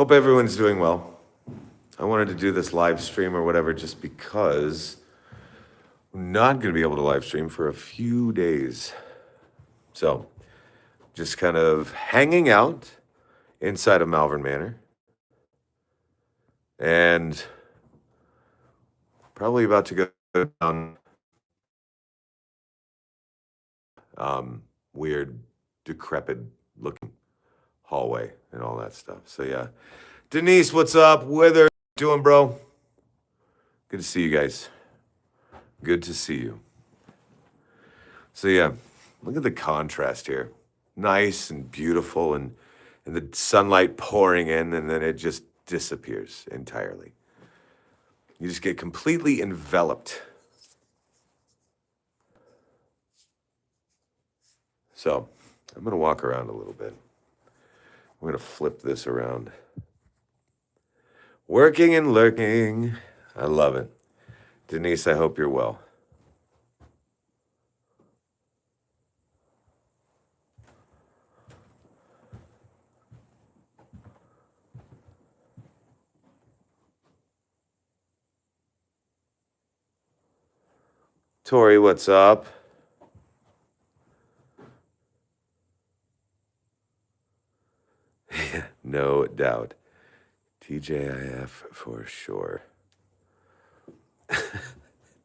Hope everyone's doing well. I wanted to do this live stream or whatever just because I'm not going to be able to live stream for a few days. So, just kind of hanging out inside of Malvern Manor. And probably about to go down weird, decrepit looking hallway and all that stuff. So, yeah. Denise, what's up? Whether doing, bro? Good to see you guys. Good to see you. So yeah, look at the contrast here. Nice and beautiful and the sunlight pouring in and then it just disappears entirely. You just get completely enveloped. So I'm gonna walk around a little bit. I'm gonna flip this around. Working and lurking. I love it. Denise, I hope you're well. Tori, what's up? No doubt. TJIF for sure.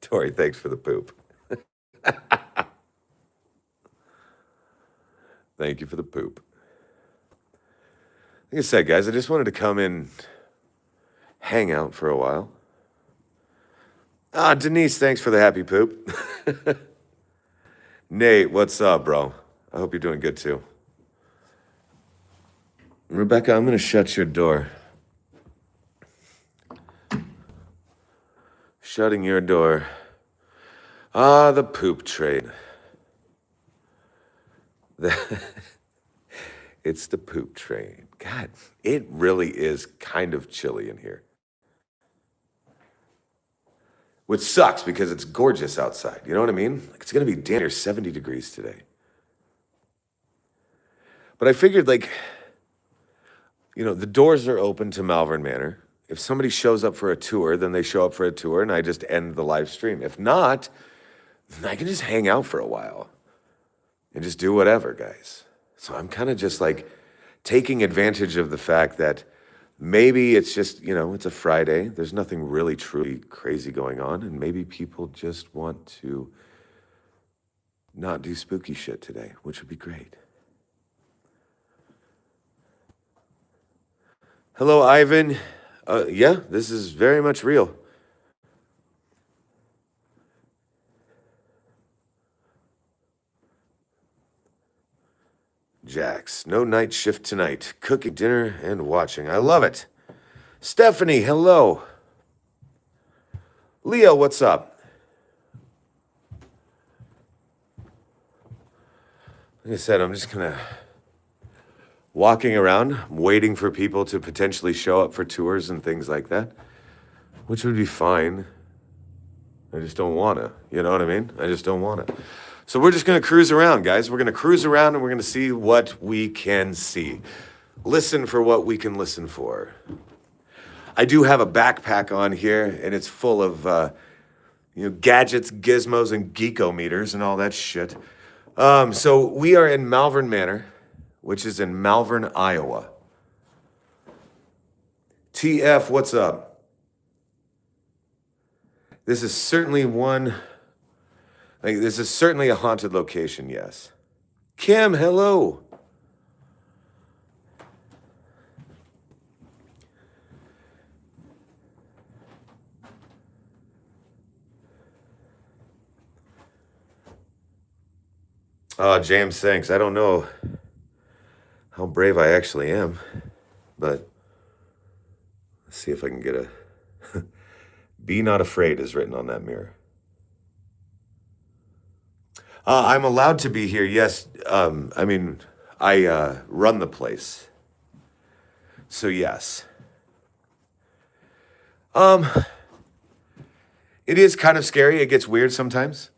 Tori, thanks for the poop. Thank you for the poop. Like I said, guys, I just wanted to come in, hang out for a while. Denise, thanks for the happy poop. Nate, what's up, bro? I hope you're doing good too. Rebecca, I'm going to shut your door. Shutting your door. The poop train. It's the poop train. God, it really is kind of chilly in here. Which sucks because it's gorgeous outside. You know what I mean? Like it's going to be damn near 70 degrees today. But I figured, like, the doors are open to Malvern Manor. If somebody shows up for a tour, then they show up for a tour and I just end the live stream. If not, then I can just hang out for a while and just do whatever, guys. So I'm kind of just like taking advantage of the fact that maybe it's just, it's a Friday. There's nothing really truly crazy going on. And maybe people just want to not do spooky shit today, which would be great. Hello, Ivan. Yeah, this is very much real. Jax, no night shift tonight. Cooking dinner and watching. I love it. Stephanie, hello. Leo, what's up? Like I said, I'm just kind of walking around, waiting for people to potentially show up for tours and things like that, which would be fine. I just don't want to. You know what I mean? I just don't want to. So we're just going to cruise around, guys. We're going to cruise around and we're going to see what we can see. Listen for what we can listen for. I do have a backpack on here, and it's full of, gadgets, gizmos, and geekometers and all that shit. So we are in Malvern Manor, which is in Malvern, Iowa. TF, what's up? This is certainly this is certainly a haunted location, yes. Kim, hello. James, thanks. I don't know how brave I actually am, but let's see if I can get a... Be not afraid is written on that mirror. I'm allowed to be here, yes. I run the place. So, yes. It is kind of scary. It gets weird sometimes.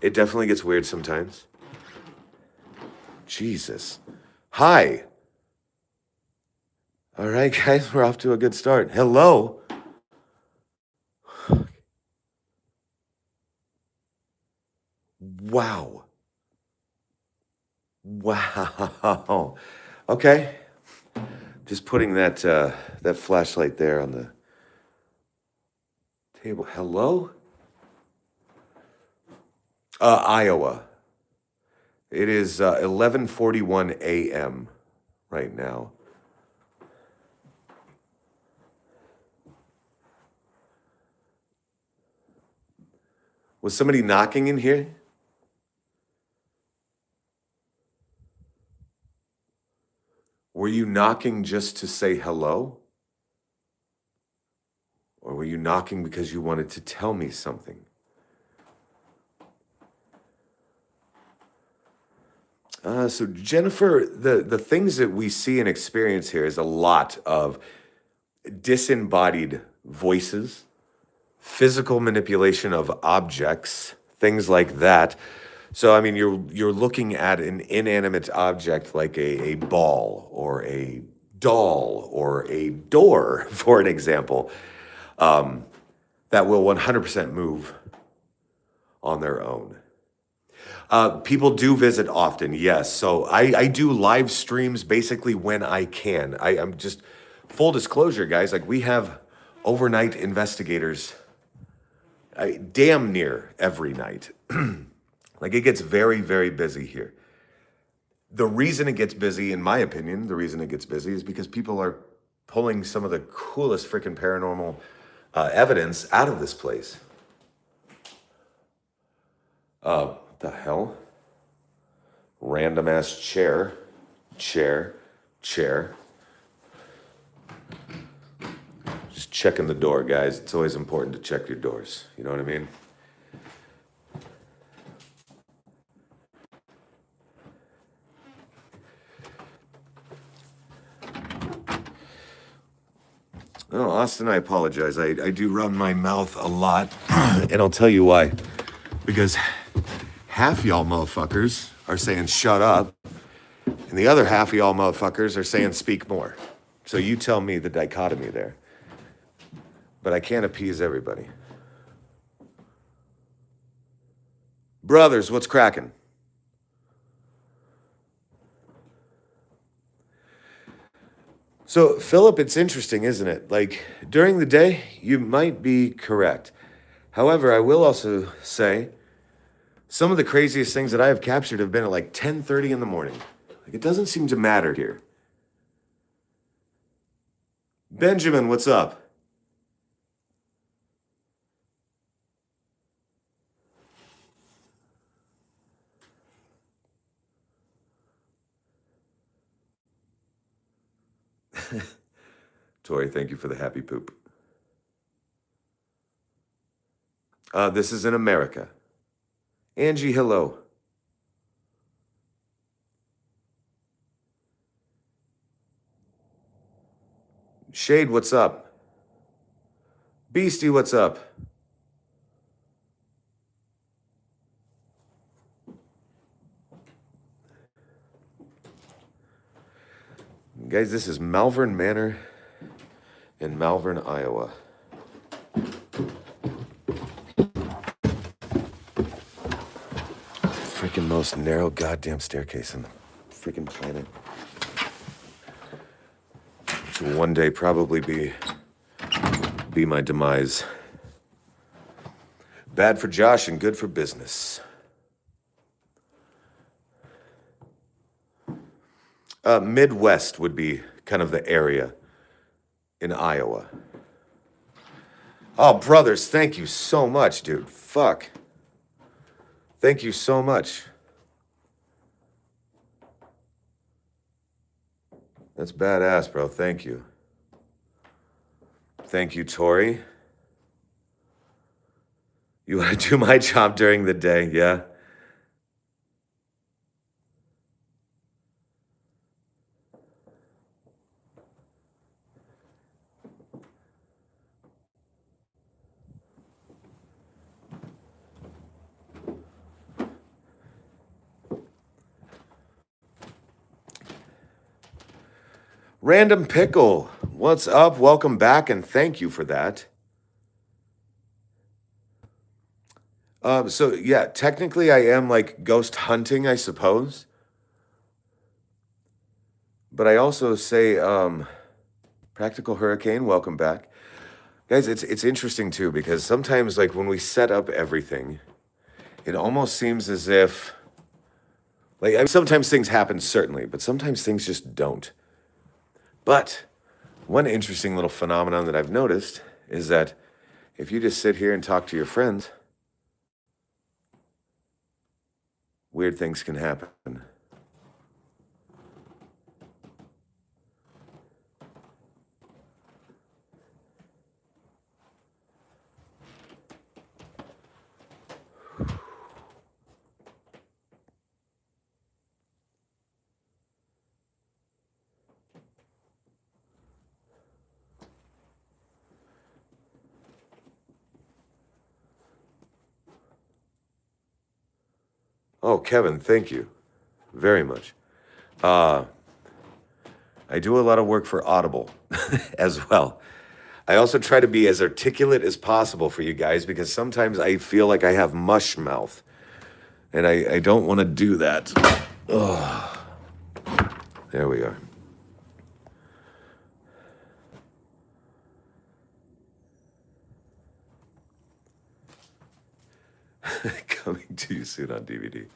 It definitely gets weird sometimes. Jesus. Hi. All right, guys, we're off to a good start. Hello. Wow. Wow. Okay. Just putting that flashlight there on the table. Hello? Iowa. It is 11:41 a.m. right now. Was somebody knocking in here? Were you knocking just to say hello? Or were you knocking because you wanted to tell me something? So Jennifer, the things that we see and experience here is a lot of disembodied voices, physical manipulation of objects, things like that. So I mean, you're looking at an inanimate object like a ball or a doll or a door, for an example, that will 100% move on their own. People do visit often, yes. So I do live streams basically when I can. I'm just full disclosure, guys. Like we have overnight investigators, damn near every night. Like it gets very, very busy here. The reason it gets busy, in my opinion, the reason it gets busy is because people are pulling some of the coolest freaking paranormal evidence out of this place. What the hell? Random ass chair. Just checking the door, guys. It's always important to check your doors. You know what I mean? Oh, Austin, I apologize. I do run my mouth a lot, and I'll tell you why. Because half y'all motherfuckers are saying shut up, and the other half of y'all motherfuckers are saying speak more. So you tell me the dichotomy there. But I can't appease everybody. Brothers, what's cracking? So, Philip, it's interesting, isn't it? Like, during the day, you might be correct. However, I will also say some of the craziest things that I have captured have been at like 10:30 in the morning. Like, it doesn't seem to matter here. Benjamin, what's up? Tori, thank you for the happy poop. This is in America. Angie, hello. Shade, what's up? Beastie, what's up? Guys, this is Malvern Manor in Malvern, Iowa. Freaking most narrow goddamn staircase on the freaking planet. Which will one day probably be my demise. Bad for Josh and good for business. Midwest would be kind of the area in Iowa. Oh, brothers, thank you so much, dude. Fuck. Thank you so much. That's badass, bro. Thank you. Thank you, Tori. You want to do my job during the day, yeah? Random Pickle, what's up? Welcome back, and thank you for that. So yeah, technically I am like ghost hunting, I suppose. But I also say, Practical Hurricane, welcome back. Guys, it's interesting too, because sometimes like when we set up everything, it almost seems as if like I mean, sometimes things happen, certainly, but sometimes things just don't. But one interesting little phenomenon that I've noticed is that if you just sit here and talk to your friends, weird things can happen. Oh, Kevin, thank you very much. I do a lot of work for Audible as well. I also try to be as articulate as possible for you guys because sometimes I feel like I have mush mouth, and I don't want to do that. Ugh. There we are. Coming to you soon on DVD.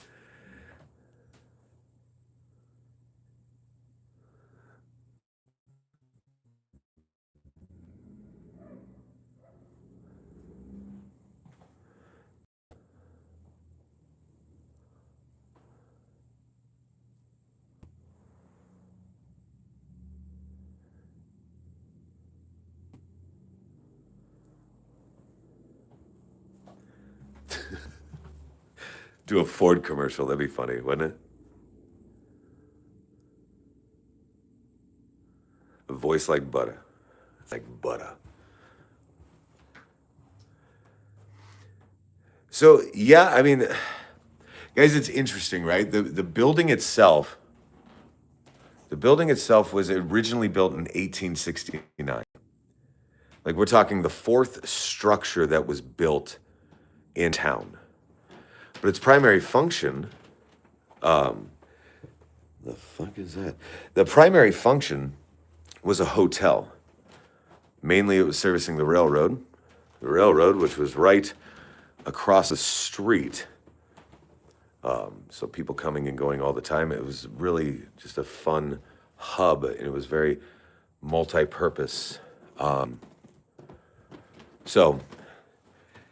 Do a Ford commercial, that'd be funny, wouldn't it? A voice like butter. It's like butter. So yeah, I mean, guys, it's interesting, right? The building itself, was originally built in 1869. Like we're talking the fourth structure that was built in town. But its primary function, the fuck is that? The primary function was a hotel. Mainly it was servicing the railroad. The railroad, which was right across the street. So people coming and going all the time. It was really just a fun hub, and it was very multi-purpose. So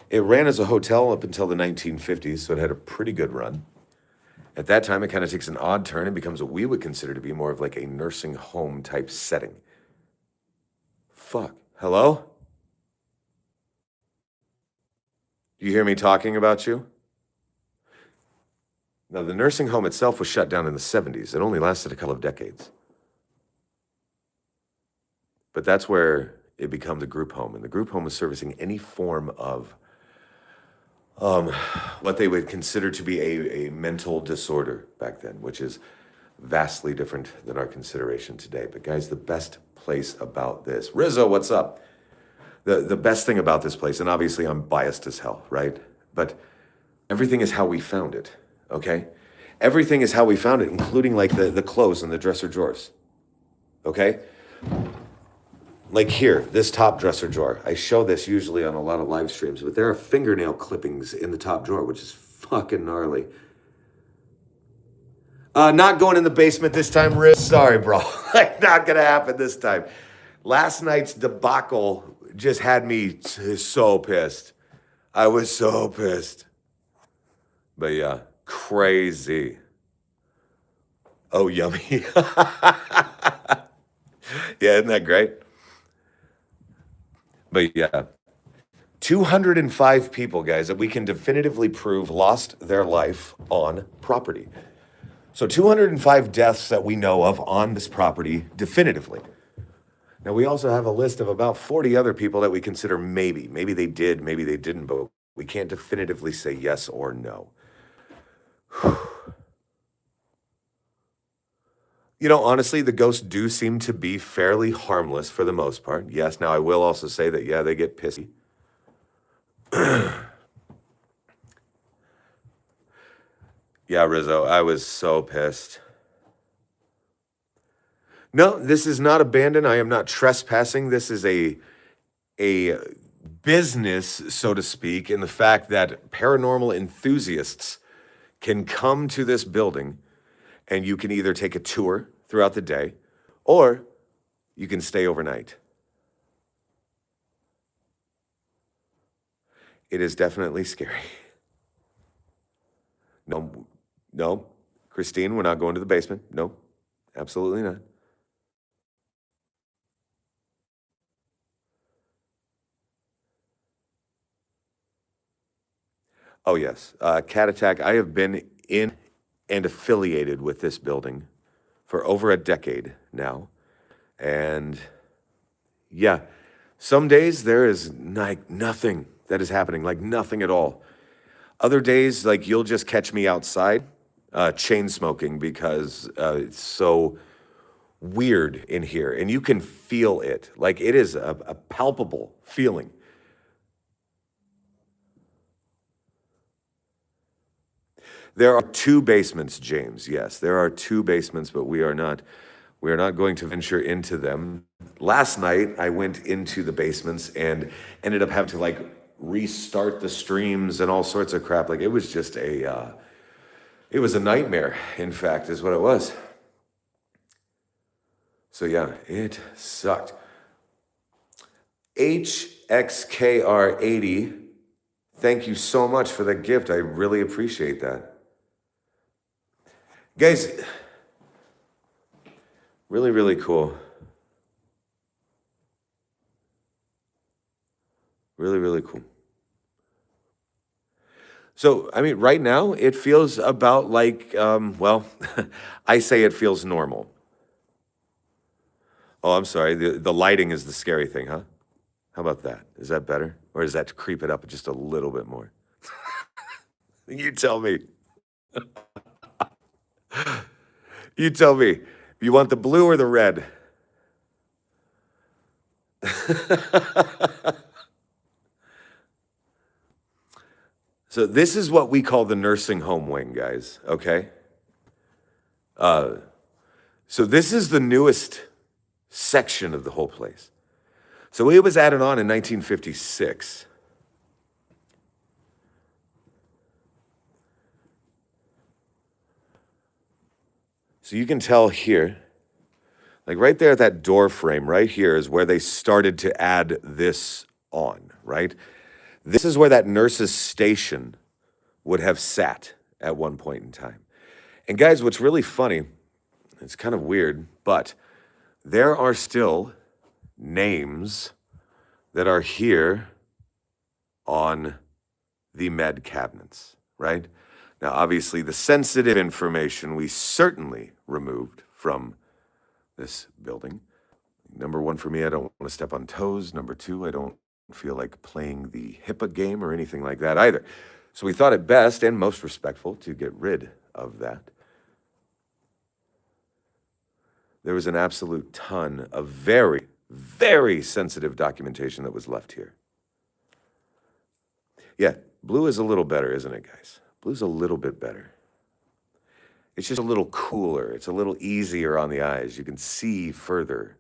it ran as a hotel up until the 1950s, so it had a pretty good run. At that time, it kind of takes an odd turn and becomes what we would consider to be more of like a nursing home type setting. Fuck. Hello? Do you hear me talking about you? Now, the nursing home itself was shut down in the 70s. It only lasted a couple of decades. But that's where it became the group home. And the group home was servicing any form of what they would consider to be a mental disorder back then, which is vastly different than our consideration today. But guys, the best place about this, Rizzo, what's up? The best thing about this place, and obviously I'm biased as hell, right? But everything is how we found it, okay? Everything is how we found it, including like the clothes and the dresser drawers, okay? Like here, this top dresser drawer. I show this usually on a lot of live streams, but there are fingernail clippings in the top drawer, which is fucking gnarly. Not going in the basement this time, Riz. Sorry, bro. Not gonna happen this time. Last night's debacle just had me so pissed. I was so pissed. But yeah, crazy. Oh, yummy. Yeah, isn't that great? But yeah, 205 people, guys, that we can definitively prove lost their life on property. So 205 deaths that we know of on this property definitively. Now, we also have a list of about 40 other people that we consider maybe. Maybe they did, maybe they didn't, but we can't definitively say yes or no. Honestly, the ghosts do seem to be fairly harmless for the most part. Yes, now I will also say that, yeah, they get pissy. Yeah, Rizzo, I was so pissed. No, this is not abandoned. I am not trespassing. This is a business, so to speak, in the fact that paranormal enthusiasts can come to this building and you can either take a tour throughout the day or you can stay overnight. It is definitely scary. No, no, Christine, we're not going to the basement. No, absolutely not. Oh, yes. Cat Attack, I have been in and affiliated with this building for over a decade now. And yeah, some days there is like nothing that is happening, like nothing at all. Other days, like you'll just catch me outside chain smoking because it's so weird in here and you can feel it. Like it is a palpable feeling. There are two basements, James. Yes, there are two basements, but we are not going to venture into them. Last night I went into the basements and ended up having to like restart the streams and all sorts of crap. Like it was just it was a nightmare, in fact, is what it was. So yeah, it sucked. HXKR80, thank you so much for the gift. I really appreciate that. Guys, really, really cool. Really, really cool. So, I mean, right now it feels about like, well, I say it feels normal. Oh, I'm sorry. The lighting is the scary thing, huh? How about that? Is that better? Or does that to creep it up just a little bit more? You tell me. You tell me. You want the blue or the red? So this is what we call the nursing home wing, guys, okay? So this is the newest section of the whole place. So it was added on in 1956. So you can tell here, like right there at that door frame, right here is where they started to add this on, right? This is where that nurse's station would have sat at one point in time. And guys, what's really funny, it's kind of weird, but there are still names that are here on the med cabinets, right? Now, obviously, the sensitive information we certainly removed from this building. Number one, for me, I don't want to step on toes. Number two, I don't feel like playing the HIPAA game or anything like that either. So we thought it best and most respectful to get rid of that. There was an absolute ton of very, very sensitive documentation that was left here. Yeah, blue is a little better, isn't it, guys? Blue's a little bit better. It's just a little cooler. It's a little easier on the eyes. You can see further.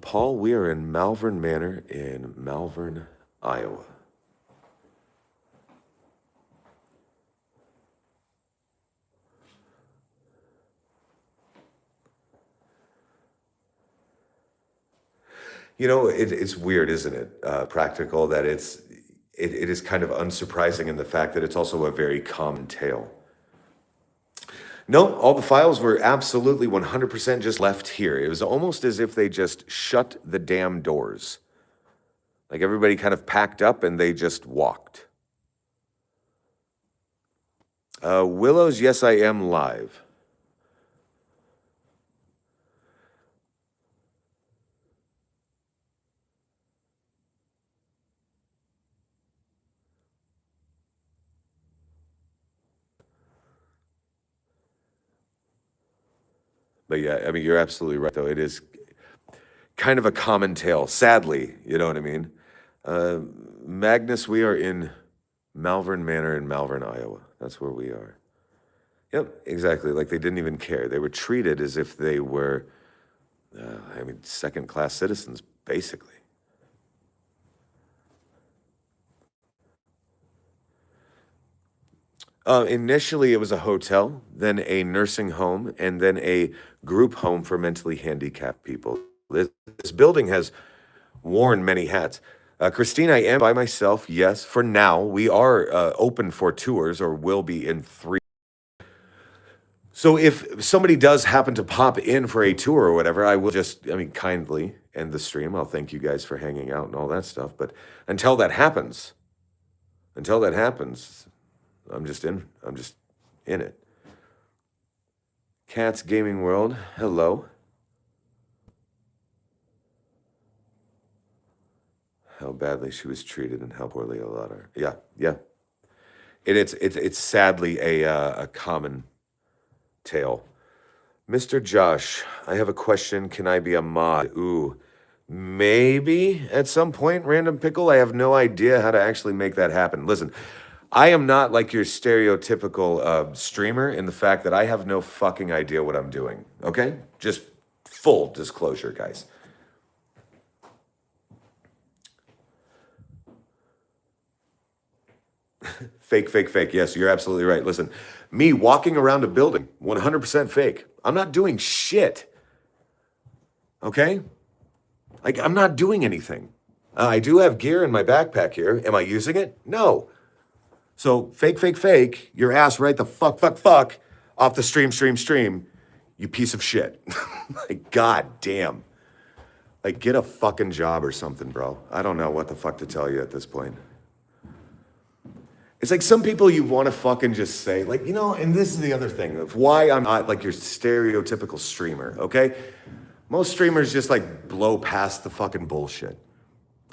Paul, we are in Malvern Manor in Malvern, Iowa. It's weird, isn't it? Practical that it is kind of unsurprising in the fact that it's also a very common tale. No, all the files were absolutely 100% just left here. It was almost as if they just shut the damn doors. Like everybody kind of packed up and they just walked. Willows, yes, I am live. But yeah, I mean, you're absolutely right, though. It is kind of a common tale, sadly. You know what I mean? Uh, Magnus, we are in Malvern Manor in Malvern, Iowa. That's where we are. Yep, exactly. Like they didn't even care. They were treated as if they were, I mean, second class citizens, basically. Initially, it was a hotel, then a nursing home, and then a group home for mentally handicapped people. This building has worn many hats. Christine, I am by myself. Yes, for now. We are open for tours or will be in 3. So if somebody does happen to pop in for a tour or whatever, I will just, I mean, kindly end the stream. I'll thank you guys for hanging out and all that stuff. But until that happens, until that happens, I'm just in it. Cats Gaming World, hello. How badly she was treated and how poorly a lot are. Yeah, yeah. It's sadly a common tale. Mr. Josh, I have a question. Can I be a mod? Ooh, maybe at some point, Random Pickle. I have no idea how to actually make that happen. Listen, I am not like your stereotypical streamer in the fact that I have no fucking idea what I'm doing. Okay? Just full disclosure, guys. Fake, fake, fake. Yes, you're absolutely right. Listen, me walking around a building, 100% fake. I'm not doing shit. Okay? Like, I'm not doing anything. I do have gear in my backpack here. Am I using it? No. So, fake, fake, fake, your ass right the fuck off the stream, you piece of shit. Like, god damn. Like, get a fucking job or something, bro. I don't know what the fuck to tell you at this point. It's like some people you want to fucking just say, like, you know, and this is the other thing of why I'm not like your stereotypical streamer, okay? Most streamers just like blow past the fucking bullshit.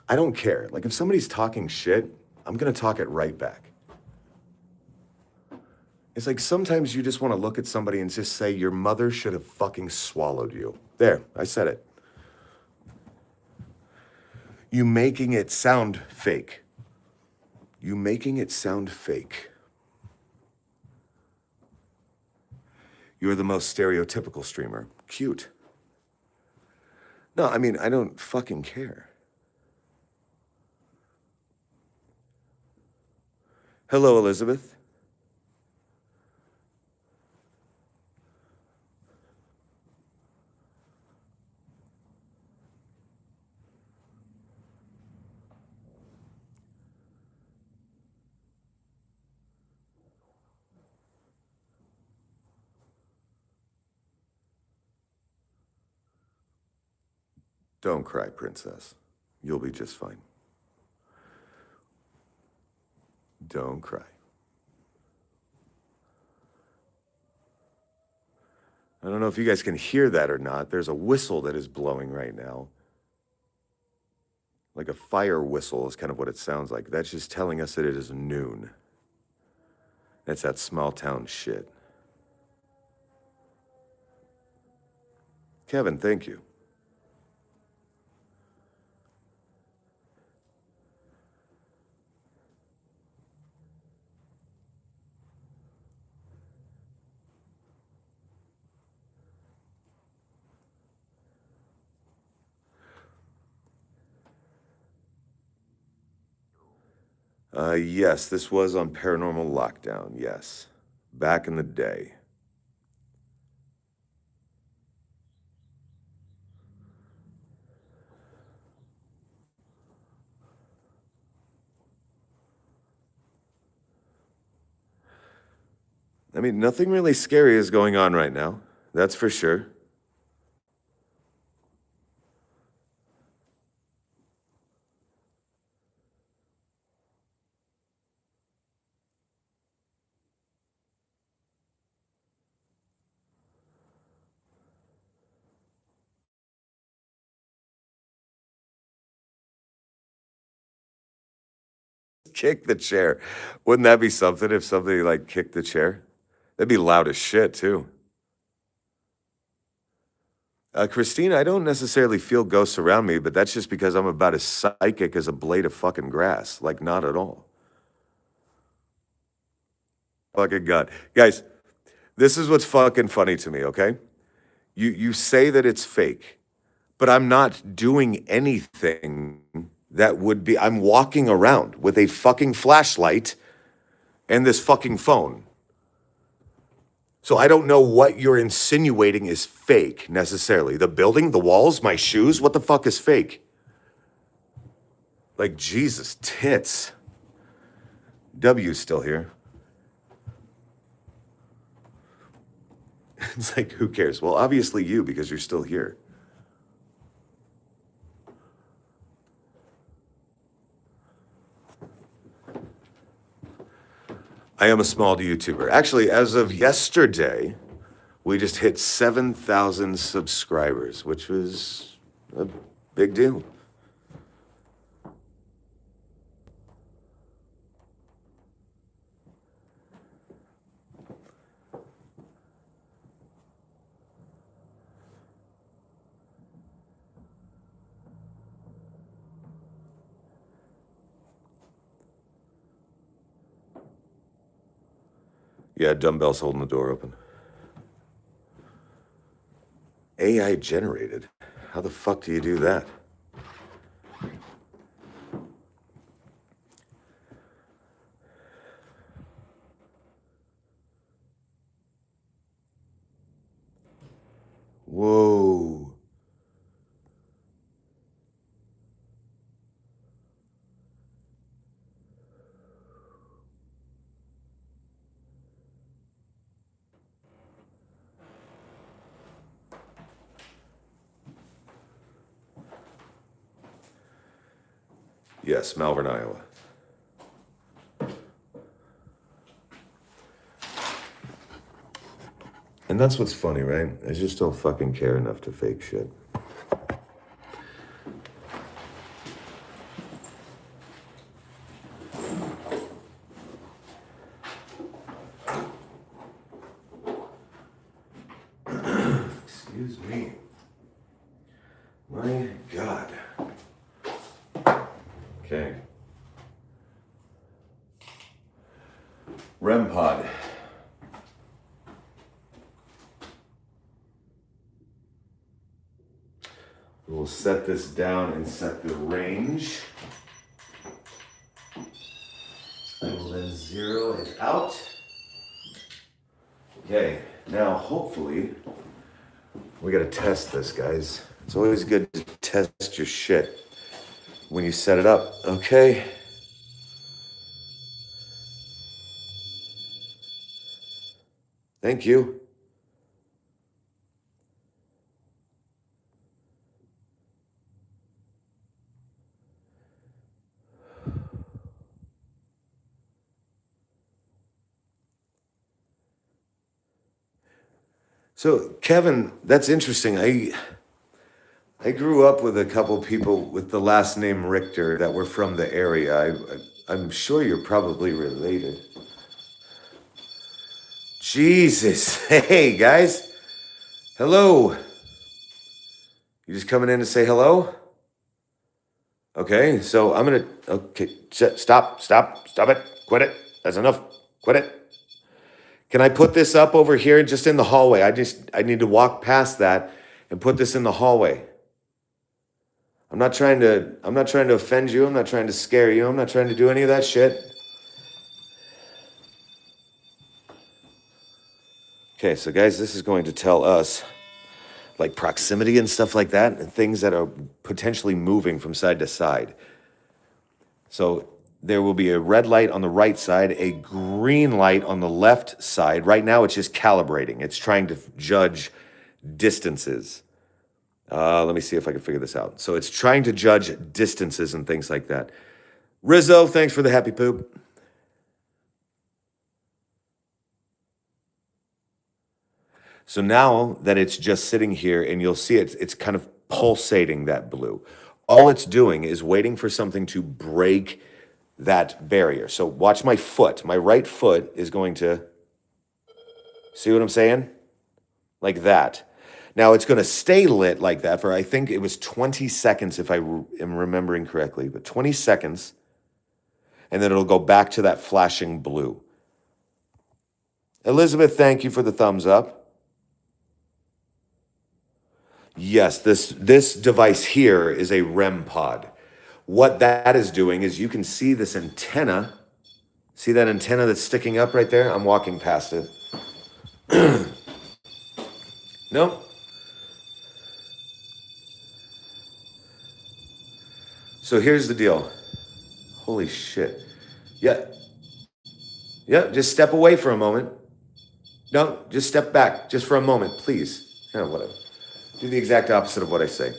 I don't care. Like, if somebody's talking shit, I'm gonna talk it right back. It's like sometimes you just want to look at somebody and just say, your mother should have fucking swallowed you. There, I said it. You making it sound fake. You making it sound fake. You're the most stereotypical streamer. Cute. No, I mean, I don't fucking care. Hello, Elizabeth. Don't cry, princess. You'll be just fine. Don't cry. I don't know if you guys can hear that or not. There's a whistle that is blowing right now. Like a fire whistle is kind of what it sounds like. That's just telling us that it is noon. That's that small town shit. Kevin, thank you. Yes, this was on Paranormal Lockdown, yes. Back in the day. I mean, nothing really scary is going on right now. That's for sure. Kick the chair. Wouldn't that be something if somebody like kicked the chair? That'd be loud as shit, too. Christina, I don't necessarily feel ghosts around me, but that's just because I'm about as psychic as a blade of fucking grass. Like, not at all. Fucking God. Guys, this is what's fucking funny to me, okay? You say that it's fake, but I'm not doing anything that would be. I'm walking around with a fucking flashlight and this fucking phone. So I don't know what you're insinuating is fake necessarily. The building, the walls, my shoes, what the fuck is fake? Like, Jesus, tits. W's still here. It's like, who cares? Well, obviously you, because you're still here. I am a small YouTuber. Actually, as of yesterday, we just hit 7,000 subscribers, which was a big deal. Yeah, dumbbells holding the door open. AI generated. How the fuck do you do that? Whoa. Yes, Malvern, Iowa. And that's what's funny, right? I just don't fucking care enough to fake shit. Excuse me. My God. Okay. REM pod. We'll set this down and set the range. I will then zero it out. Okay, now hopefully, we gotta test this, guys. It's always good to test your shit when you set it up, okay? Thank you. So, Kevin, that's interesting. I grew up with a couple people with the last name Richter that were from the area. I'm sure you're probably related. Jesus. Hey, guys. Hello. You just coming in to say hello? Okay, so I'm gonna, okay, stop it, quit it, that's enough, quit it. Can I put this up over here just in the hallway? I need to walk past that and put this in the hallway. I'm not trying to offend you, I'm not trying to scare you, I'm not trying to do any of that shit. Okay, so guys, this is going to tell us like proximity and stuff like that, and things that are potentially moving from side to side. So there will be a red light on the right side, a green light on the left side. Right now, it's just calibrating. It's trying to judge distances. Let me see if I can figure this out. So it's trying to judge distances and things like that. Rizzo, thanks for the happy poop. So now that it's just sitting here and you'll see it's kind of pulsating that blue. All it's doing is waiting for something to break that barrier. So watch my foot. My right foot is going to, see what I'm saying? Like that. Now it's going to stay lit like that for, I think it was 20 seconds if I am remembering correctly, but 20 seconds, and then it'll go back to that flashing blue. Elizabeth, thank you for the thumbs up. Yes, this device here is a REM pod. What that is doing is you can see this antenna. See that antenna that's sticking up right there? I'm walking past it. No. So here's the deal. Holy shit. Yeah. Yeah, just step away for a moment. No, just step back just for a moment, please. Yeah, whatever. Do the exact opposite of what I say.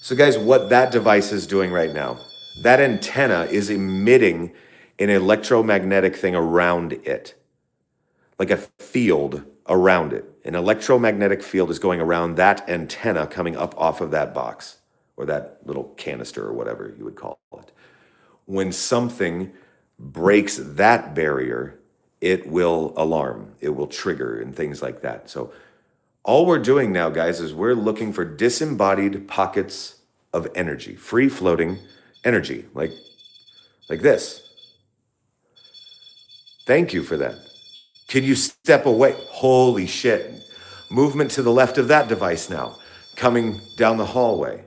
So guys, what that device is doing right now, that antenna is emitting an electromagnetic thing around it, like a field around it. An electromagnetic field is going around that antenna coming up off of that box or that little canister or whatever you would call it. When something breaks that barrier, it will alarm, it will trigger and things like that. So all we're doing now, guys, is we're looking for disembodied pockets of energy, free-floating energy, like this. Thank you for that. Can you step away? Holy shit. Movement to the left of that device now, coming down the hallway.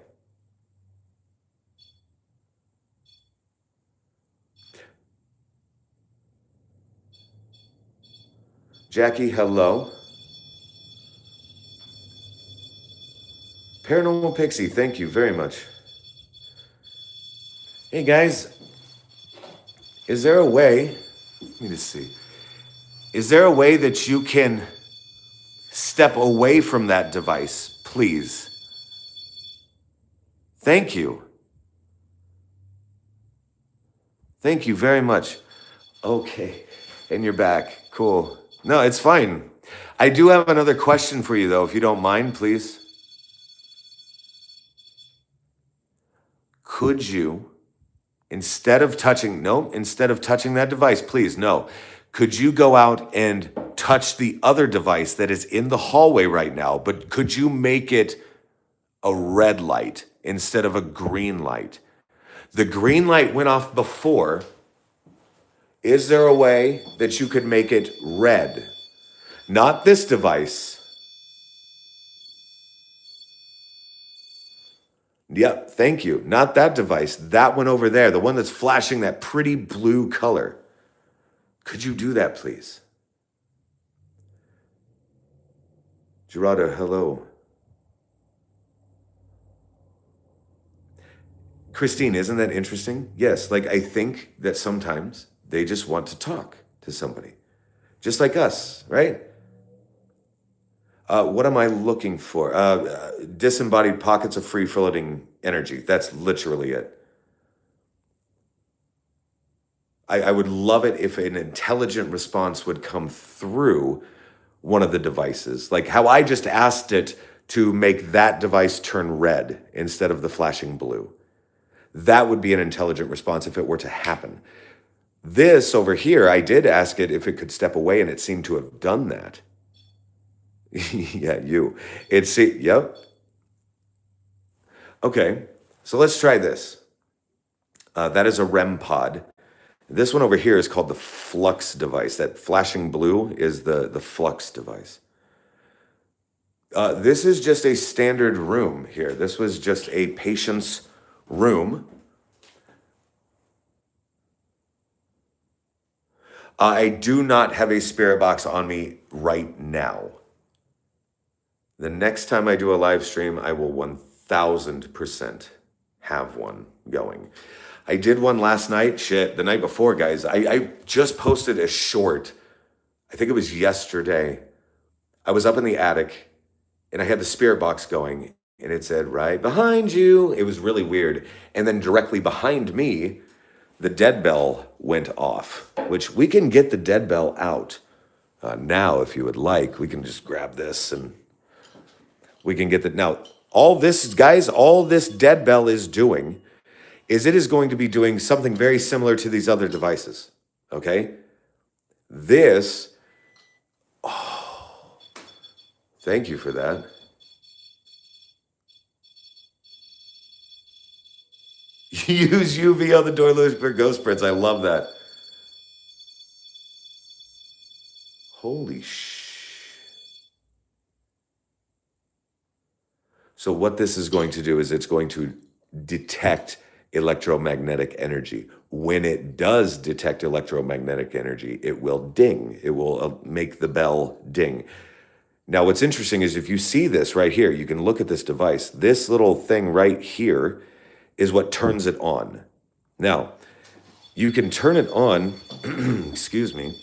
Jackie, hello. Paranormal Pixie, thank you very much. Hey guys, is there a way, let me just see. Is there a way that you can step away from that device, please? Thank you. Thank you very much. Okay, and you're back. Cool. No, it's fine. I do have another question for you, though, if you don't mind, please. Could you, instead of touching that device, please, no. Could you go out and touch the other device that is in the hallway right now, but could you make it a red light instead of a green light? The green light went off before. Is there a way that you could make it red? Not this device. Yep, thank you. Not that device. That one over there, the one that's flashing that pretty blue color. Could you do that, please? Gerardo, hello. Christine, isn't that interesting? Yes, like I think that sometimes they just want to talk to somebody. Just like us, right? What am I looking for? Disembodied pockets of free-floating energy. That's literally it. I would love it if an intelligent response would come through one of the devices. Like how I just asked it to make that device turn red instead of the flashing blue. That would be an intelligent response if it were to happen. This over here, I did ask it if it could step away, and it seemed to have done that. Yeah, you. Yep. Okay, so let's try this. That is a REM pod. This one over here is called the flux device. That flashing blue is the flux device. This is just a standard room here. This was just a patient's room. I do not have a spirit box on me right now. The next time I do a live stream, I will 1000% have one going. I did one last night, the night before, guys. I just posted a short, I think it was yesterday. I was up in the attic and I had the spirit box going and it said, right behind you. It was really weird. And then directly behind me, the dead bell went off, which we can get the dead bell out now if you would like. We can just grab this and we can get the, now all this, guys, all this dead bell is doing is it is going to be doing something very similar to these other devices, okay? This, oh, thank you for that. Use UV on the door for ghost prints. I love that. Holy sh. So what this is going to do is it's going to detect electromagnetic energy. When it does detect electromagnetic energy, it will ding. It will make the bell ding. Now, what's interesting is if you see this right here, you can look at this device. This little thing right here is what turns it on. Now, you can turn it on, excuse me,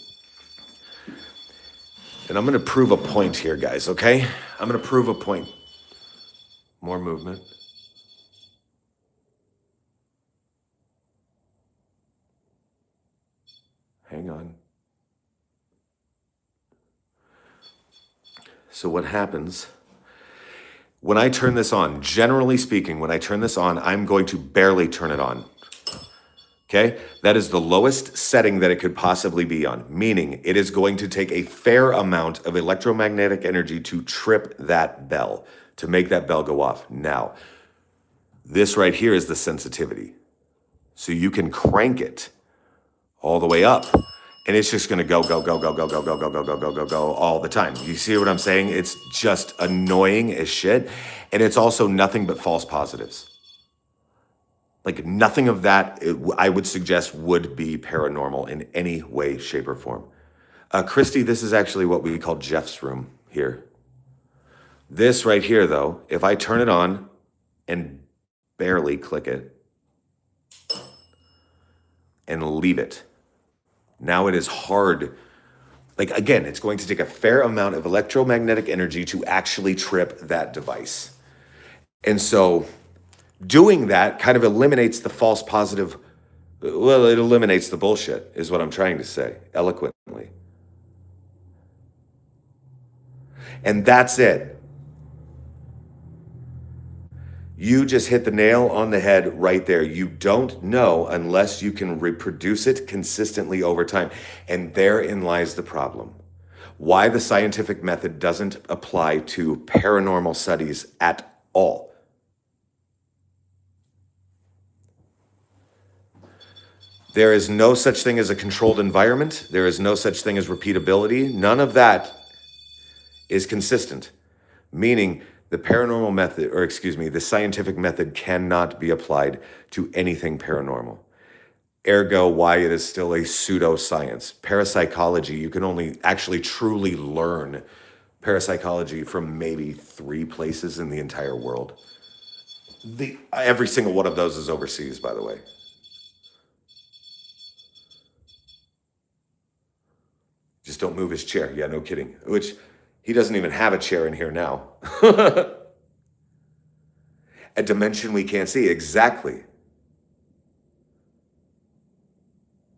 and I'm going to prove a point here, guys, okay? I'm going to prove a point. More movement. Hang on. So what happens when I turn this on? Generally speaking, when I turn this on, I'm going to barely turn it on. Okay? That is the lowest setting that it could possibly be on, meaning it is going to take a fair amount of electromagnetic energy to trip that bell, to make that bell go off. Now, this right here is the sensitivity. So you can crank it all the way up, and it's just gonna go all the time. You see what I'm saying? It's just annoying as shit, and it's also nothing but false positives. Like nothing of that, I would suggest, would be paranormal in any way, shape, or form. Christy, this is actually what we call Jeff's room here. This right here, though, if I turn it on and barely click it and leave it, now it is hard. Like, again, it's going to take a fair amount of electromagnetic energy to actually trip that device. And so doing that kind of eliminates the false positive. Well, it eliminates the bullshit, is what I'm trying to say, eloquently. And that's it. You just hit the nail on the head right there. You don't know unless you can reproduce it consistently over time. And therein lies the problem. Why the scientific method doesn't apply to paranormal studies at all. There is no such thing as a controlled environment. There is no such thing as repeatability. None of that is consistent, meaning the paranormal method, or excuse me, the scientific method cannot be applied to anything paranormal. Ergo, why it is still a pseudoscience. Parapsychology, you can only actually truly learn parapsychology from maybe 3 places in the entire world. Every single one of those is overseas, by the way. Just don't move his chair. Yeah, no kidding. Which he doesn't even have a chair in here now. A dimension we can't see. Exactly.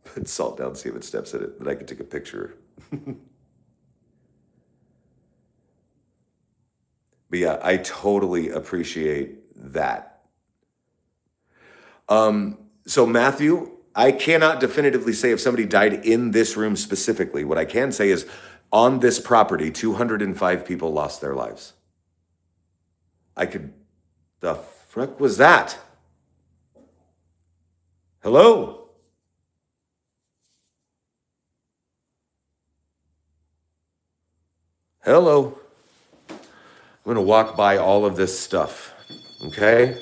Put salt down, see if it steps in it, then I can take a picture. But yeah, I totally appreciate that. So Matthew, I cannot definitively say if somebody died in this room specifically. What I can say is on this property, 205 people lost their lives. The frick was that? Hello? Hello? I'm going to walk by all of this stuff, okay?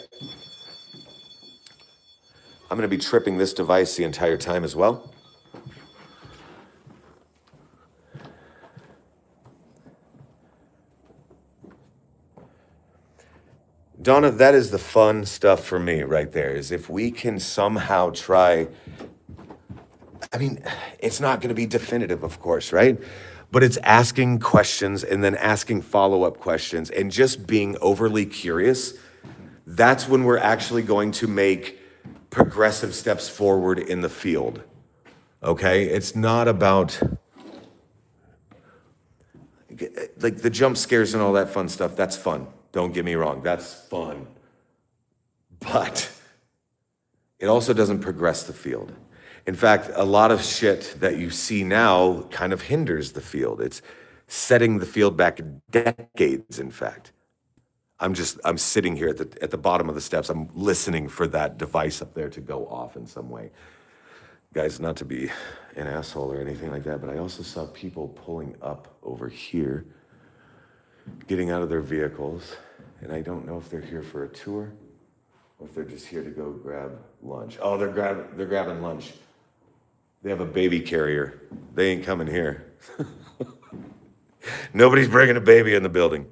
I'm going to be tripping this device the entire time as well. Donna, that is the fun stuff for me right there, is if we can somehow try, I mean, it's not going to be definitive, of course, right? But it's asking questions and then asking follow-up questions and just being overly curious. That's when we're actually going to make progressive steps forward in the field, okay? It's not about, like, the jump scares and all that fun stuff. That's fun. Don't get me wrong. That's fun. But it also doesn't progress the field. In fact, a lot of shit that you see now kind of hinders the field. It's setting the field back decades, in fact. I'm sitting here at the bottom of the steps. I'm listening for that device up there to go off in some way. Guys, not to be an asshole or anything like that, but I also saw people pulling up over here, getting out of their vehicles, and I don't know if they're here for a tour or if they're just here to go grab lunch. Oh, they're grabbing lunch. They have a baby carrier. They ain't coming here. Nobody's bringing a baby in the building.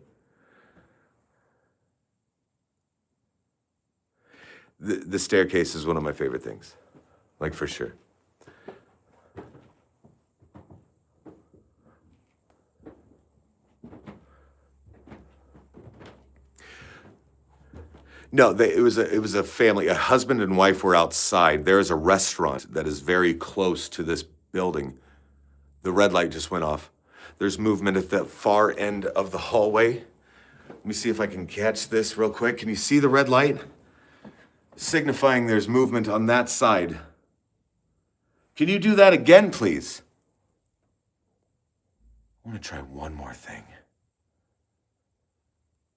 The staircase is one of my favorite things, like for sure. No, it was a family. A husband and wife were outside. There is a restaurant that is very close to this building. The red light just went off. There's movement at the far end of the hallway. Let me see if I can catch this real quick. Can you see the red light? Signifying there's movement on that side. Can you do that again, please? I want to try one more thing.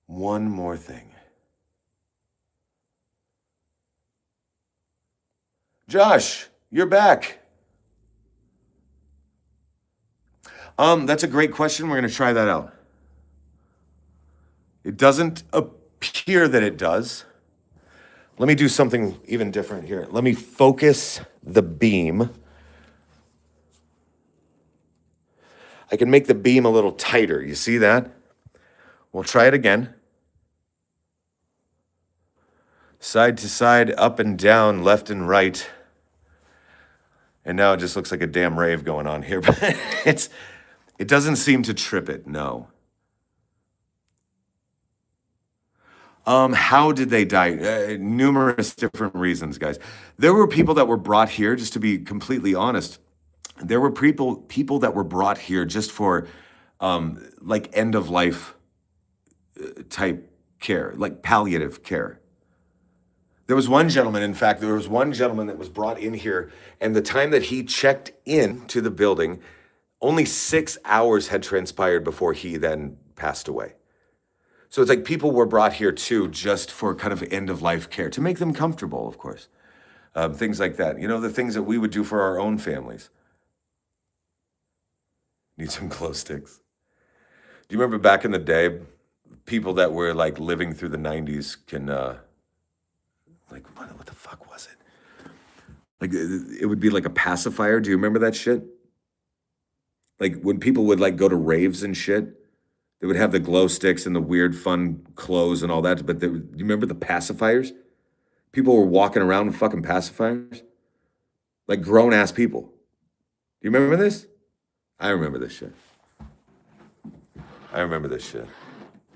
One more thing. Josh, you're back. That's a great question. We're going to try that out. It doesn't appear that it does. Let me do something even different here. Let me focus the beam. I can make the beam a little tighter. You see that? We'll try it again. Side to side, up and down, left and right. And now it just looks like a damn rave going on here. But it doesn't seem to trip it, no. How did they die? Numerous different reasons, guys. There were people that were brought here, just to be completely honest. There were people that were brought here just for like end of life type care, like palliative care. There was one gentleman that was brought in here, and the time that he checked in to the building, only 6 hours had transpired before he then passed away. So it's like people were brought here too, just for kind of end of life care, to make them comfortable, of course. Things like that. You know, the things that we would do for our own families. Need some glow sticks. Do you remember back in the day, people that were like living through the 90s can, like, what the fuck was it? Like, it would be like a pacifier. Do you remember that shit? Like when people would like go to raves and shit, they would have the glow sticks and the weird fun clothes and all that. But do you remember the pacifiers? People were walking around with fucking pacifiers. Like grown ass people. Do you remember this? I remember this shit.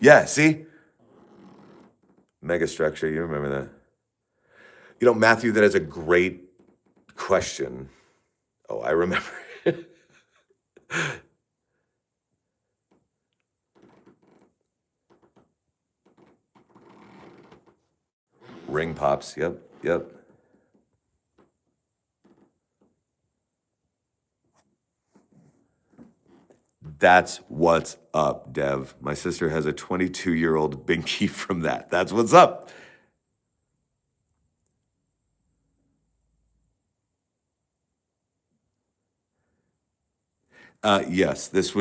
Yeah, see? Mega structure, you remember that. You know, Matthew, that is a great question. Oh, I remember. Ring pops, yep. That's what's up, Dev. My sister has a 22-year-old binky from that. That's what's up. Yes, this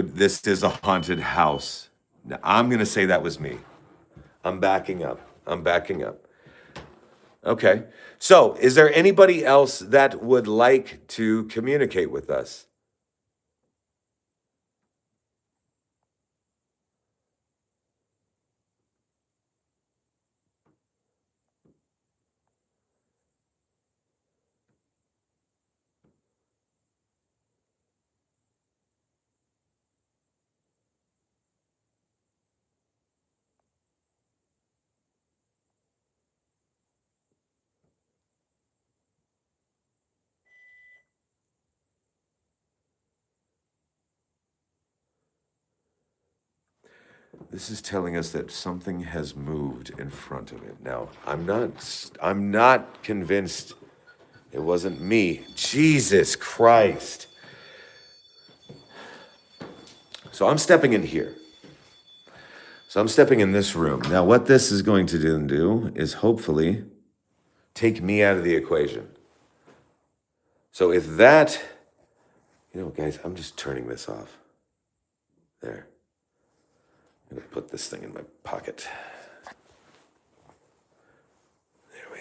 is a haunted house. Now, I'm gonna say that was me. I'm backing up. Okay. So, is there anybody else that would like to communicate with us? This is telling us that something has moved in front of it. Now, I'm not convinced it wasn't me. Jesus Christ. So I'm stepping in here. So I'm stepping in this room. Now, what this is going to do is hopefully take me out of the equation. So if that, guys, I'm just turning this off. There. I'm going to put this thing in my pocket. There we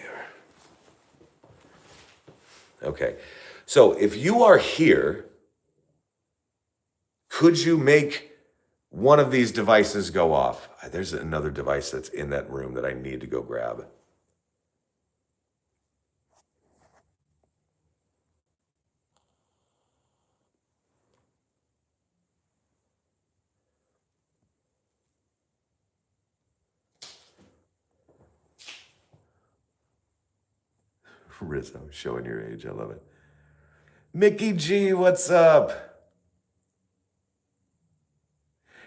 are. Okay. So if you are here, could you make one of these devices go off? There's another device that's in that room that I need to go grab. Rizzo, showing your age. I love it. Mickey G, what's up?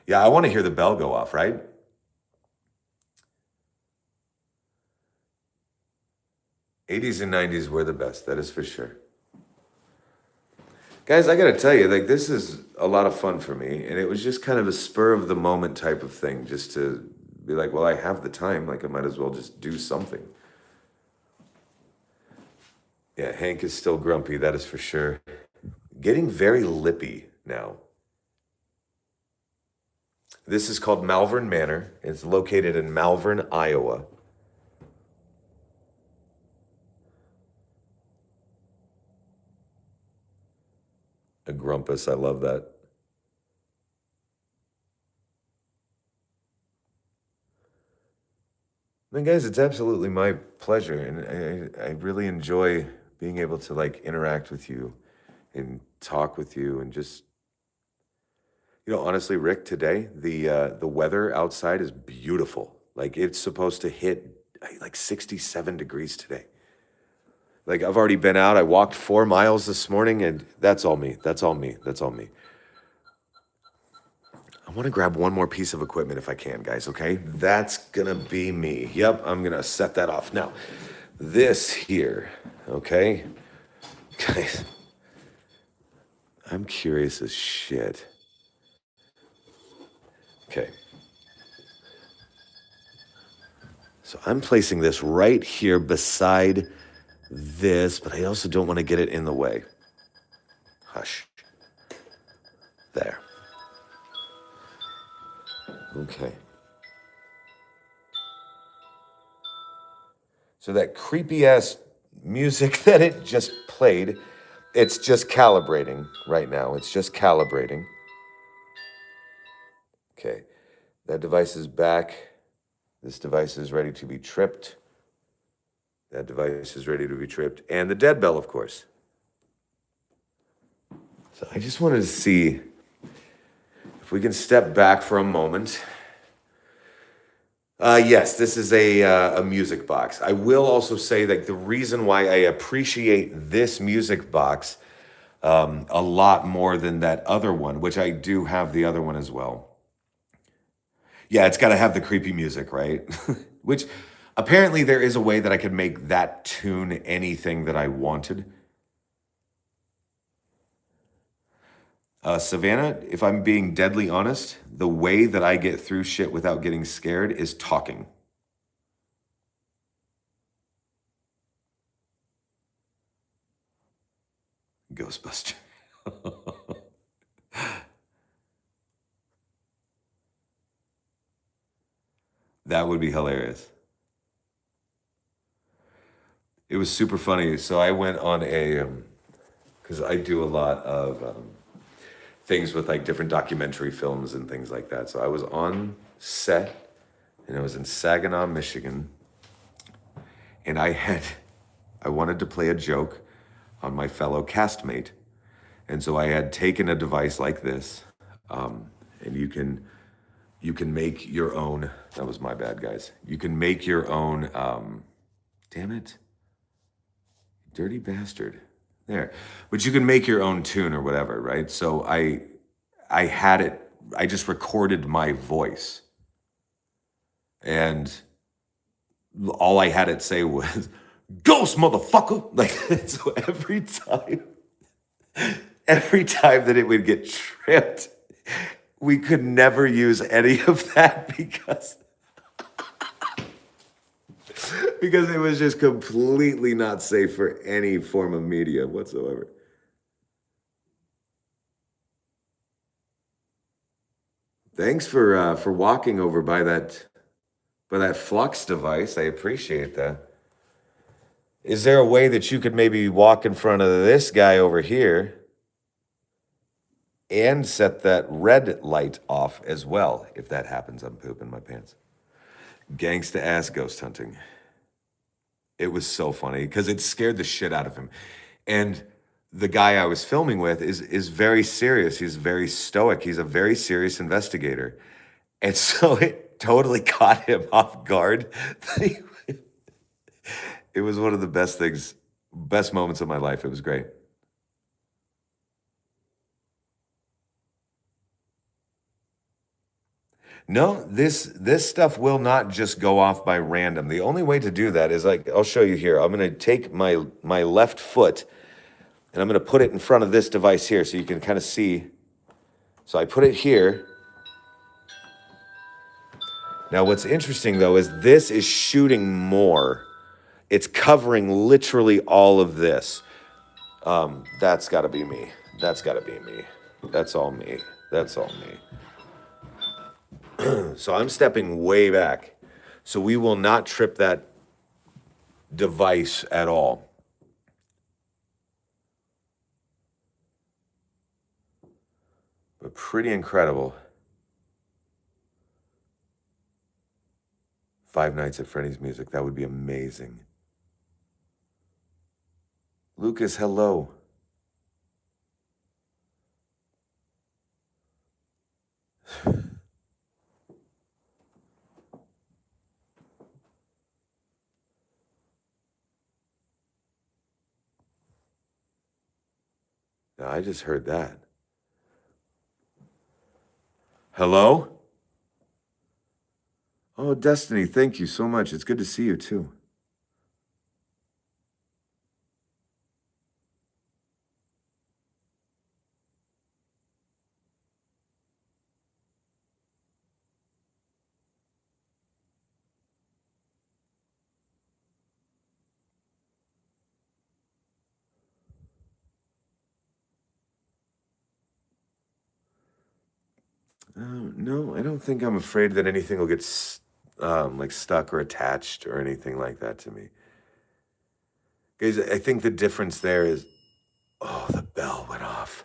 Yeah, I want to hear the bell go off, right? '80s and '90s were the best, that is for sure. Guys, I got to tell you, this is a lot of fun for me, and it was just kind of a spur of the moment type of thing, just to be like, well, I have the time, I might as well just do something. Yeah, Hank is still grumpy, that is for sure. Getting very lippy now. This is called Malvern Manor. It's located in Malvern, Iowa. A grumpus, I love that. And guys, it's absolutely my pleasure, and I really enjoy being able to interact with you and talk with you, and just honestly, Rick, today the weather outside is beautiful. It's supposed to hit 67 degrees today. I've already been out. I walked 4 miles this morning, and that's all me. That's all me. That's all me. I want to grab one more piece of equipment if I can, guys, okay? That's going to be me. Yep, I'm going to set that off. Now, this here, okay? Guys, I'm curious as shit. Okay. So I'm placing this right here beside this, but I also don't want to get it in the way. Hush. There. Okay. So that creepy ass music that it just played, it's just calibrating right now. It's just calibrating. Okay. That device is back. This device is ready to be tripped. That device is ready to be tripped. And the dead bell, of course. So I just wanted to see if we can step back for a moment. Yes, this is a music box. I will also say that the reason why I appreciate this music box a lot more than that other one, which I do have the other one as well. Yeah, it's got to have the creepy music, right? Which apparently there is a way that I could make that tune anything that I wanted. Savannah, if I'm being deadly honest, the way that I get through shit without getting scared is talking. Ghostbuster. That would be hilarious. It was super funny. So I went on because I do a lot of things with different documentary films and things like that. So I was on set, and I was in Saginaw, Michigan, and I wanted to play a joke on my fellow castmate. And so I had taken a device like this, and you can make your own. That was my bad, guys. You can make your own. Damn it, dirty bastard. There, but you can make your own tune or whatever, right? So I had it. I just recorded my voice, and all I had it say was "Ghost, motherfucker!" So every time that it would get tripped, we could never use any of that because it was just completely not safe for any form of media whatsoever. Thanks for walking over by that flux device. I appreciate that. Is there a way that you could maybe walk in front of this guy over here and set that red light off as well? If that happens, I'm pooping my pants. Gangsta ass ghost hunting. It was so funny because it scared the shit out of him. And the guy I was filming with is very serious. He's very stoic. He's a very serious investigator. And so it totally caught him off guard. It was one of the best moments of my life. It was great. No, this stuff will not just go off by random. The only way to do that is like, I'll show you here. I'm going to take my left foot and I'm going to put it in front of this device here so you can kind of see. So I put it here. Now what's interesting though is this is shooting more. It's covering literally all of this. That's got to be me. That's got to be me. That's all me. That's all me. So I'm stepping way back. So we will not trip that device at all. But pretty incredible. Five Nights at Freddy's music. That would be amazing. Lucas, hello. No, I just heard that. Hello? Oh, Destiny, thank you so much. It's good to see you too. No, I don't think I'm afraid that anything will get like stuck or attached or anything like that to me. Guys, I think the difference there is, oh, the bell went off.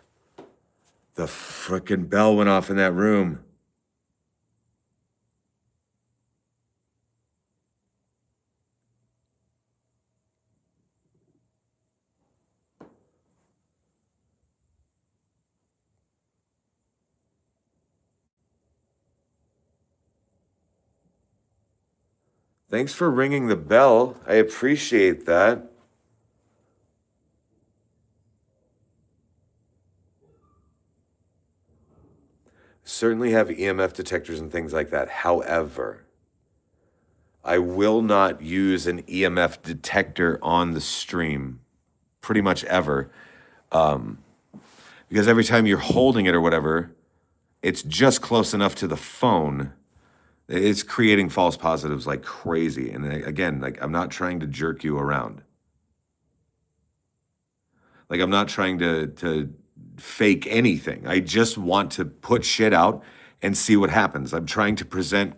The frickin' bell went off in that room. Thanks for ringing the bell. I appreciate that. Certainly have EMF detectors and things like that. However, I will not use an EMF detector on the stream pretty much ever. Because every time you're holding it or whatever, it's just close enough to the phone. It's creating false positives like crazy. And again, like I'm not trying to jerk you around. Like I'm not trying to fake anything. I just want to put shit out and see what happens. I'm trying to present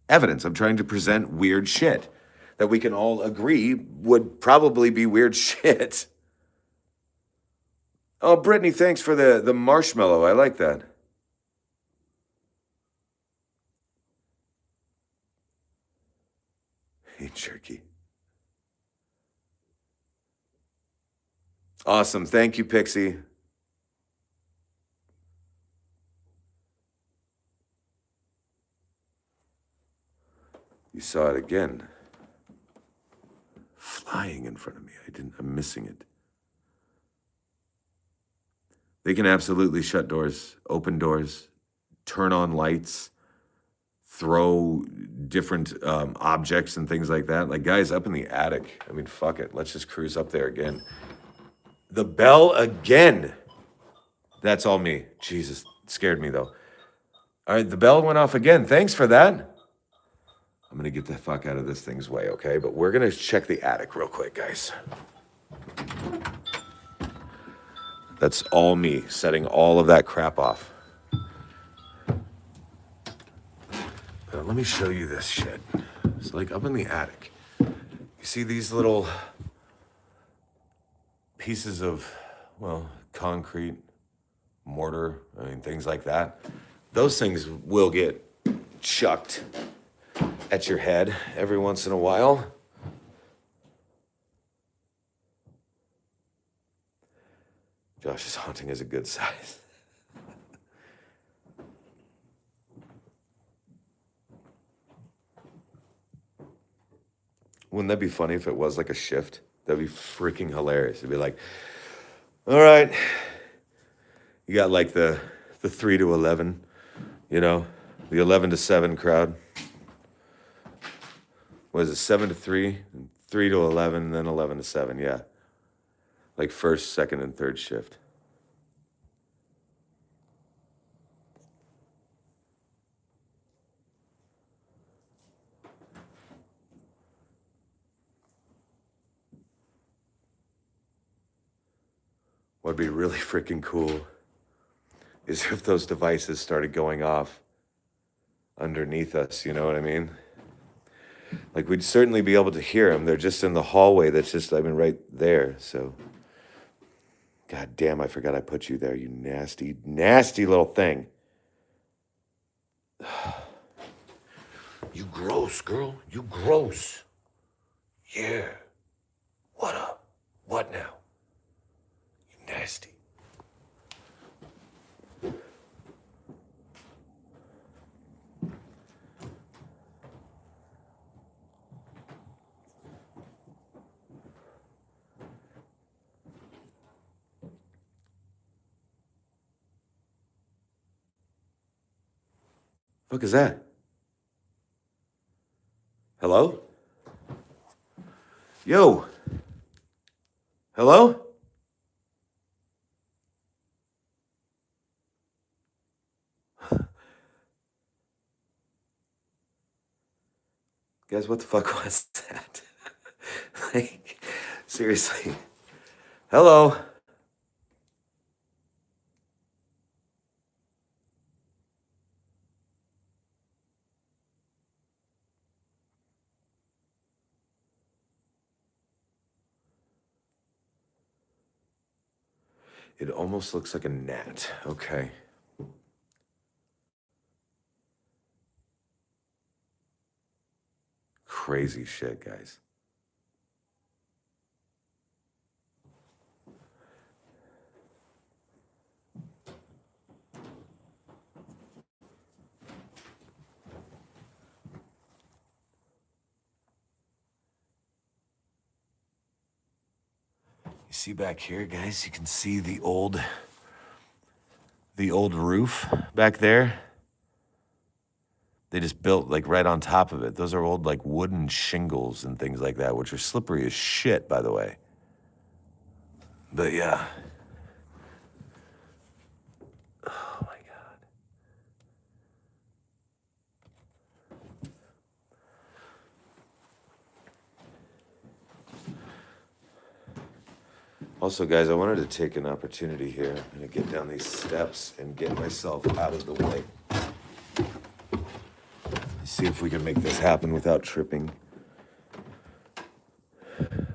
evidence. I'm trying to present weird shit that we can all agree would probably be weird shit. Oh, Brittany, thanks for the marshmallow. I like that. Hey, jerky. Awesome. Thank you, Pixie. You saw it again. Flying in front of me. I'm missing it. They can absolutely shut doors, open doors, turn on lights, throw different objects and things like that. Like, guys, up in the attic. I mean, fuck it. Let's just cruise up there again. The bell again. That's all me. Jesus, scared me though. All right, the bell went off again. Thanks for that. I'm gonna get the fuck out of this thing's way, okay? But we're gonna check the attic real quick, guys. That's all me, setting all of that crap off. Let me show you this shit. It's like up in the attic. You see these little pieces of, well, concrete, mortar, I mean, things like that. Those things will get chucked at your head every once in a while. Josh's haunting is a good size. Wouldn't that be funny if it was like a shift? That'd be freaking hilarious. It'd be like, all right, you got like the 3 to 11, you know, the 11 to 7 crowd. What is it, 7 to 3, 3 to 11, and then 11 to 7, yeah. Like first, second, and third shift. What'd be really freaking cool is if those devices started going off underneath us, you know what I mean? Like, we'd certainly be able to hear them. They're just in the hallway that's just, I mean, right there, so. God damn, I forgot I put you there, you nasty, nasty little thing. You gross, girl. You gross. Yeah. What up? What now? You nasty. Fuck is that? Hello? Yo. Hello? Guys, what the fuck was that? Like, seriously. Hello? It almost looks like a gnat. Okay. Crazy shit, guys. You see back here, guys, you can see the old roof back there. They just built like right on top of it. Those are old like wooden shingles and things like that, which are slippery as shit, by the way. But yeah. Oh my God. Also, guys, I wanted to take an opportunity here. I'm gonna get down these steps and get myself out of the way. See if we can make this happen without tripping.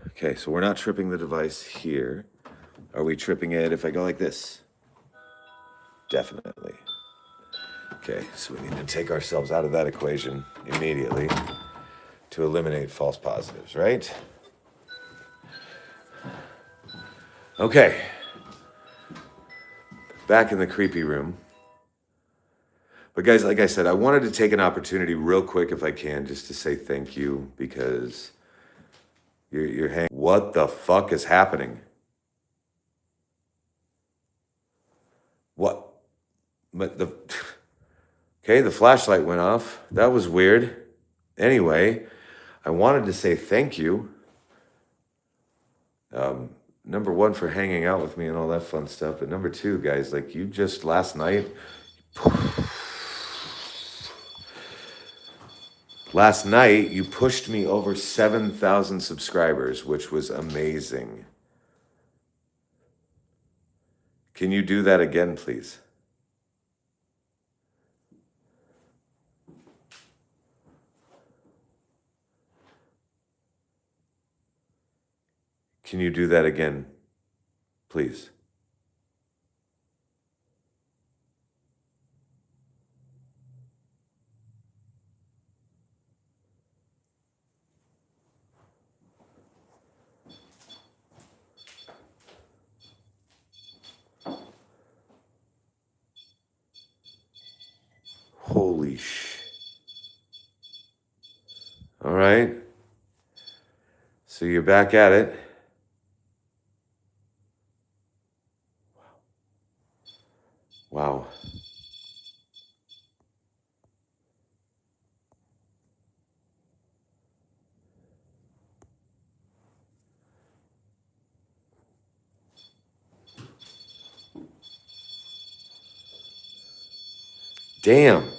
Okay, so we're not tripping the device here. Are we tripping it if I go like this? Definitely. Okay, so we need to take ourselves out of that equation immediately to eliminate false positives, right? Okay. Back in the creepy room. But guys, like I said, I wanted to take an opportunity real quick if I can just to say thank you because you're hanging. What the fuck is happening? What? But okay, the flashlight went off. That was weird. Anyway, I wanted to say thank you. Number one, for hanging out with me and all that fun stuff. But number two, guys, like you just last night, Last night, you pushed me over 7,000 subscribers, which was amazing. Can you do that again, please? Can you do that again, please? Holy sh... All right. So you're back at it. Wow. Damn.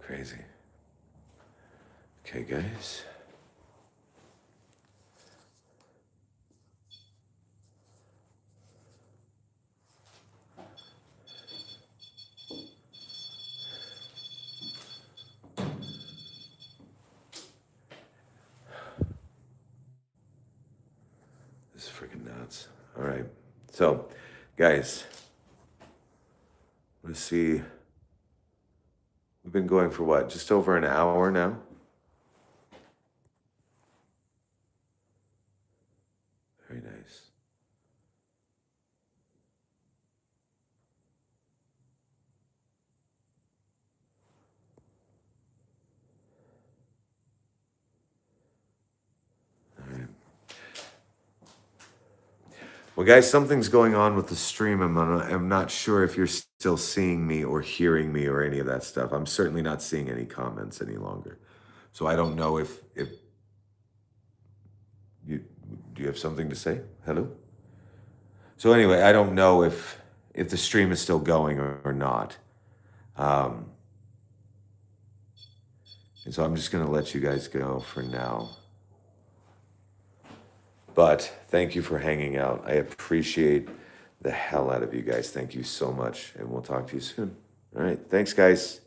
Crazy. Okay, guys. This is freaking nuts. All right. So, guys, let's see. We've been going for what? Just over an hour now? Very nice. All right. Well, guys, something's going on with the stream. I'm not sure if you're still seeing me or hearing me or any of that stuff. I'm certainly not seeing any comments any longer. So I don't know if you do you have something to say? Hello? So anyway, I don't know if the stream is still going or not. And so I'm just going to let you guys go for now. But thank you for hanging out. I appreciate the hell out of you guys. Thank you so much. And we'll talk to you soon. All right. Thanks, guys.